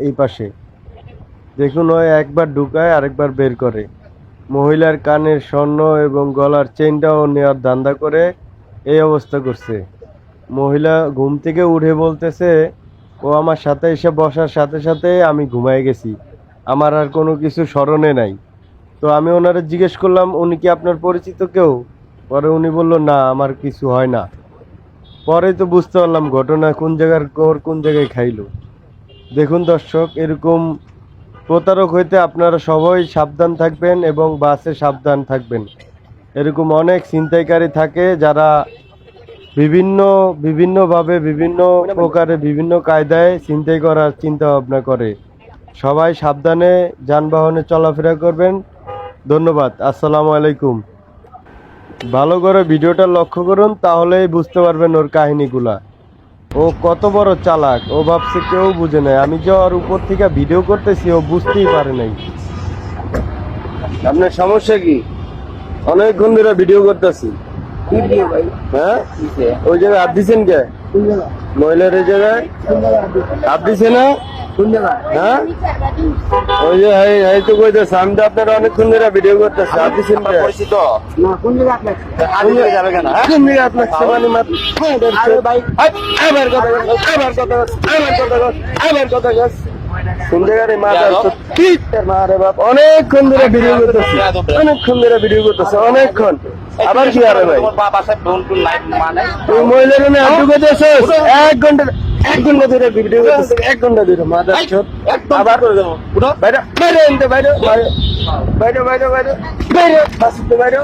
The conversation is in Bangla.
এই পাশে দেখুন, ওই একবার ঢুকায় আরেকবার বের করে। মহিলার কানের স্বর্ণ এবং গলার চেইনটাও নেওয়ার ধান্দা করে এই অবস্থা করছে। মহিলা ঘুম থেকে উঠে বলতেছে ও আমার সাথে এসে বসার সাথে সাথে আমি ঘুমায় গেছি, আমার আর কোনো কিছু স্মরণে নাই। তো আমি ওনারে জিজ্ঞেস করলাম উনি কি আপনার পরিচিত কেউ? পরে উনি বলল না, আমার কিছু হয় না। পরে তো বুঝতে পারলাম ঘটনা কোন জায়গার কোন জায়গায় খাইলো। দেখুন দর্শক, এরকম প্রতারক হইতে আপনারা সবাই সাবধান থাকবেন এবং বাসে সাবধান থাকবেন। এরকম অনেক ছিনতাইকারী থাকে যারা বিভিন্নভাবে বিভিন্ন প্রকারে বিভিন্ন কায়দায় ছিনতাই করার চিন্তা ভাবনা করে। সবাই সাবধানে যানবাহনে চলাফেরা করবেন। ধন্যবাদ। আসসালামু আলাইকুম। ভালো করে ভিডিওটা লক্ষ্য করুন, তাহলেই বুঝতে পারবেন ওর কাহিনীগুলা। ও কত বড় চালাক, ও ভাবছে কেউ বুঝে নাই। আমি যে ওর উপর থেকে ভিডিও করতেছি ও বুঝতেই পারে নাই। আপনার সমস্যা কি? অনেকক্ষণ ধরে ভিডিও করতেছি। হ্যাঁ, ওই জায়গায় হাত দিচ্ছেন কে? মহিলার এই জায়গায় হাত দিছে না? হ্যাঁ, ওই যে এই তো কইতেছে আমি তো আপনারা অনেকক্ষণ ধরে ভিডিও করতেছি। হাত দিচ্ছেন কে? পরিচিত না, কোন জায়গায় আপনার যাবে কেন? কোন জায়গায় আপনার সমানি মাত্র আমার কথা আমার কথা আমার কথা আমার কথা গাছ কোন জায়গায় মারে বাপ। অনেকক্ষণ ধরে ভিডিও করতেছি, অনেকক্ষণ ধরে ভিডিও করতেছে, অনেকক্ষণ। আবার কি আরে ভাই, তুই মহিলার রুমে হাত ঢুকেছে 1 ঘন্টা ধরে ভিডিও করতেছে, 1 ঘন্টা ধরে মাথা ছোট। আবার বাইরে বাইরে বাইরে বাইরে বাইরে বাইরে বাইরে বাইরে বাইরে